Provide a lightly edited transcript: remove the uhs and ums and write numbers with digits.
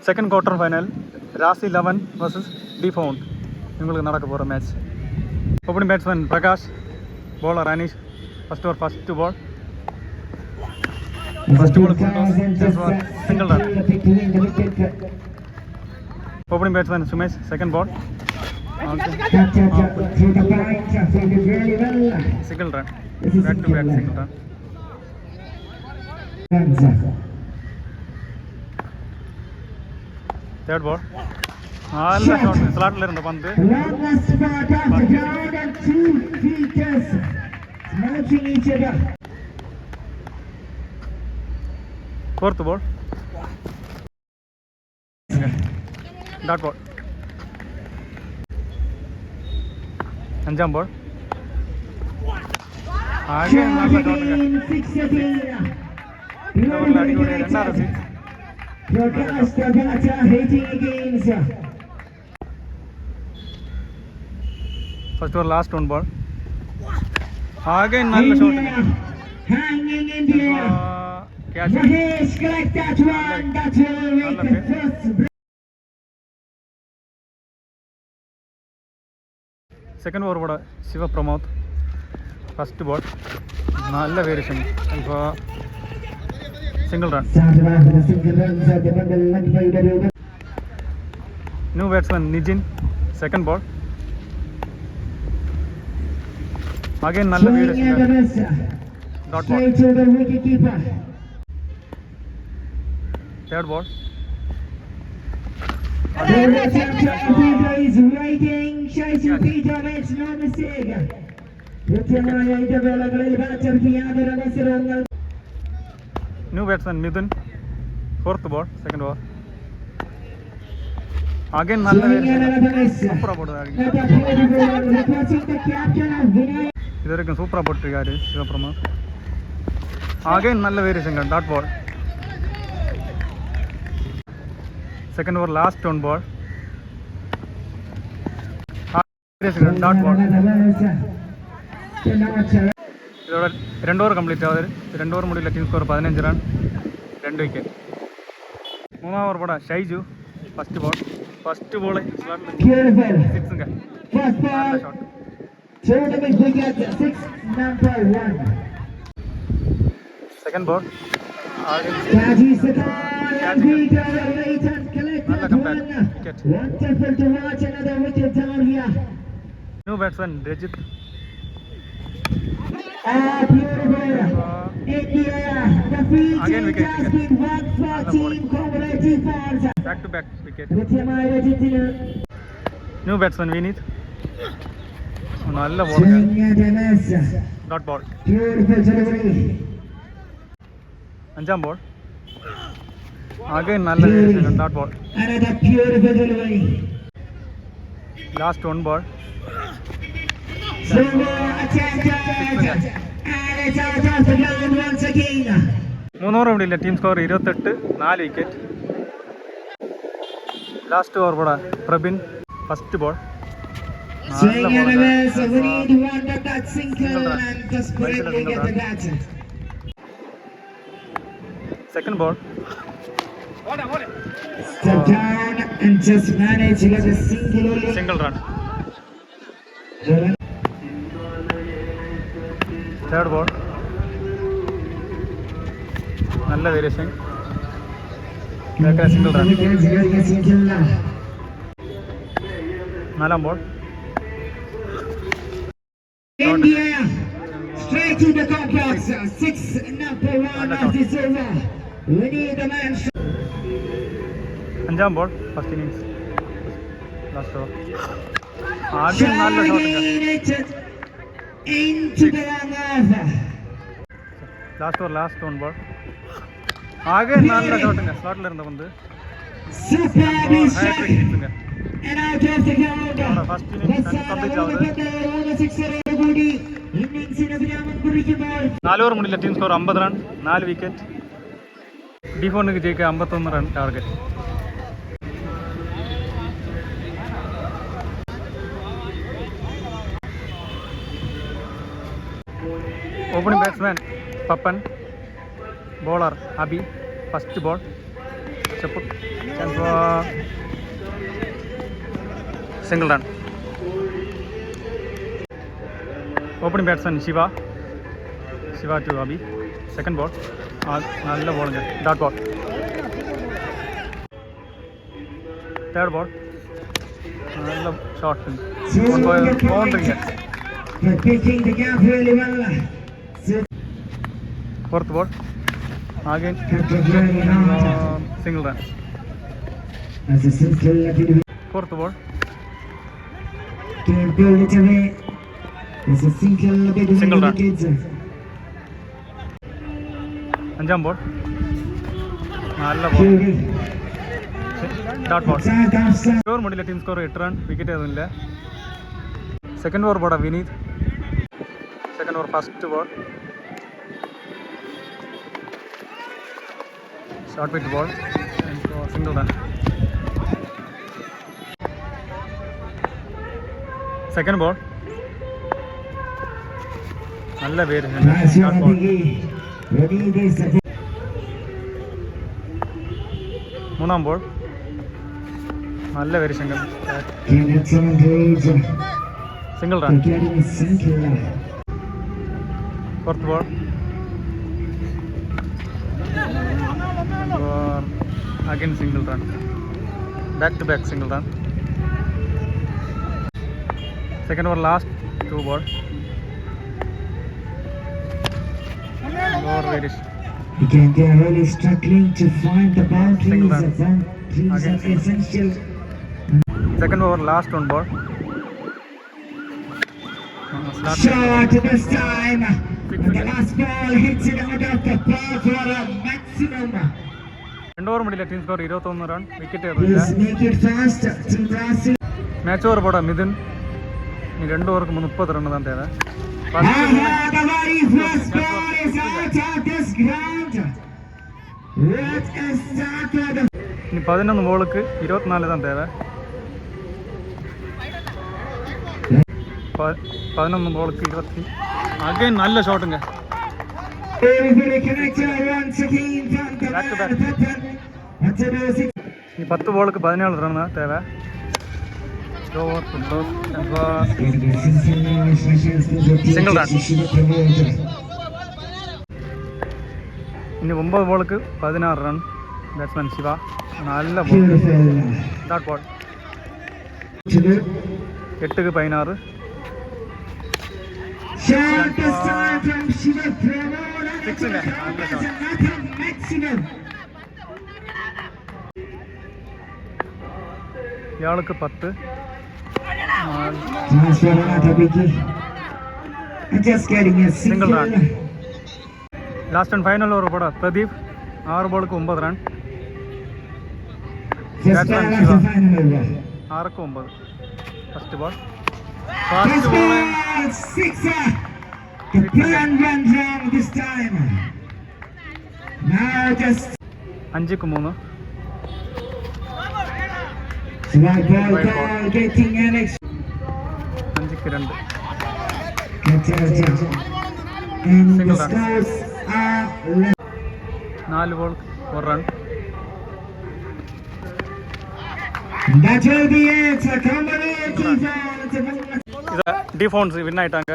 Second quarter final ராசி 11 vs D found இவங்களுக்கு நடக்க போகிற match. Opening batsman Prakash, bowler Aneesh. First over first ball single run. Opening batsman Sumesh, second ball single run, back to back single run. Third ball, நல்ல shot, ஸ்லாட்ல இருந்த பந்து. Fourth ball, dot ball. അഞ്ചാം ball ആകെ നല്ല അടിപൊളി രണ്ടാമത് ഫസ്റ്റ് ഓവർ ലാസ്റ്റ് 1 ബോൾ ആകെ നല്ല ഷോട്ട് സെക്കൻഡ് ഓവർ കൂടെ ശിവപ്രമോദ്. ഫസ്റ്റ് ബോൾ നല്ല വേരിയേഷൻ, ഇപ്പോൾ single run. New batsman Nijin, second ball again നല്ല variation, dot ball. Third ball new batsman Mithun, fourth ball second over again നല്ല സൂപ്പറാ പോട്ട് ഇതുവരെയും സൂപ്പറാ പോട്ടിരിക്കാര് ശിവപ്രമോദ്. അഗൈൻ നല്ല variation, dot ball. Second over last 1 ball dot ball. ഇതോടെ 2 ഓവർ കംപ്ലീറ്റ് ആവുന്നത്. 2 ഓവർ മുടിയില്ല, ടീം സ്കോർ 15 റൺ, 2 വിക്കറ്റ്. 3-ാം ഓവർ പോടാ ഷൈജു, ഫസ്റ്റ് ബോൾ സിക്സും ഷോട്ട്. സെക്കൻഡ് ബോൾ നല്ല comeback, wicket. New batsman Rajith, again wicket, back to back wicket. New batsman Vineet, നല്ല ball, dot ball. 5-ാം ball again നല്ല dot ball. Last 1 ball 3 over കൂടിയില്ല, team score 28, 4 wicket. Last over കൂടെ Prabin, first ball second ball single run. Third ball നല്ല variation, single run. 4-ാം ball straight to the complex, 6 number 1 of this over. We need a man. 5-ാം ball first innings last over ആദ്യം നല്ല shot, last over last 1 ball ആകെ നല്ല ഷോട്ടുங்க, ஸ்லாட்ல இருந்த பந்து first innings complete ആവുന്നത്. 4 over മുടിയില്ല, ടീം സ്കോർ 50 റൺ, 4 വിക്കറ്റ്. डी ഫോണിന് ജയിക്കുക 51 run target. Opening batsman Papan, bowler Abhi, first ball చెప్పు single run. Opening batsman Shiva to Abi. Second ball നല്ല bowling, dot ball. Third ball നല്ല shot, boundary. They're picking the gap really well. Fourth ball again single run. As a simple Fourth ball can build it away. As a single run. അഞ്ചാം ball നല്ല ball, dot ball. Score മുടിയില്ല, team score 8 run, wicket ഒന്നുമില്ല. Second over ബോളാണ് Vineeth. Second over first ball short pitch ball and single run. Second ball നല്ല പേര്, short ball. മൂന്നാം ball നല്ല പേര്, single run. Fourth ball again single run, back to back single run. Second over last 2 ball very again they are really struggling to find the boundaries. Single run. The boundaries Again. are essential. second over last 1 ball Shot this time, and the last ball hits it out of the park for a maximum. 2 over മുടിയില്ല, team score 21 run, wicket ഏറില്ല. Please make it fast to Brazil. Match over പോടാ മിഥുൻ. ഇനി 2 ഓവർക്ക് 30 run തന്നെ Thewa. The very first ball is out of this ground. What a start for the ഇനി 11 ബോൾക്ക് 24 തന്നെ Thewa. 11 ബോൾക്ക് 20. Again നല്ല ഷോട്ടുങ്ക. very connected once again from the Back to back. man. ഈ 10 ബോൾക്ക് 17 run Thewa. Single run. ഇനി 9 ബോൾക്ക് 16 run, batsman Shiva. നല്ല ball, dot ball. 8ക്ക് 16. Shot this time from Shiva Pramod. Six in it. Another maximum. ഇയാൾക്ക് 10. Just getting a Single single run. Last and final over പോടാ പ്രദീപ്. 6 ബോൾക്ക് 9 run, Just Batsman ball Shiva. of the final over. 6ക്ക് 9. First ball This fast ball ball, sixer. The plan went wrong this time. Now just 5ക്ക് 3. white ball White call ball. getting an extra. 5ക്ക് 2. And the Single run. scores are 4 ബോൾക്ക് 1 run. that will be it. A combination. ഇത് ഡിഫോൺസ് win ആയിട്ടാങ്ക.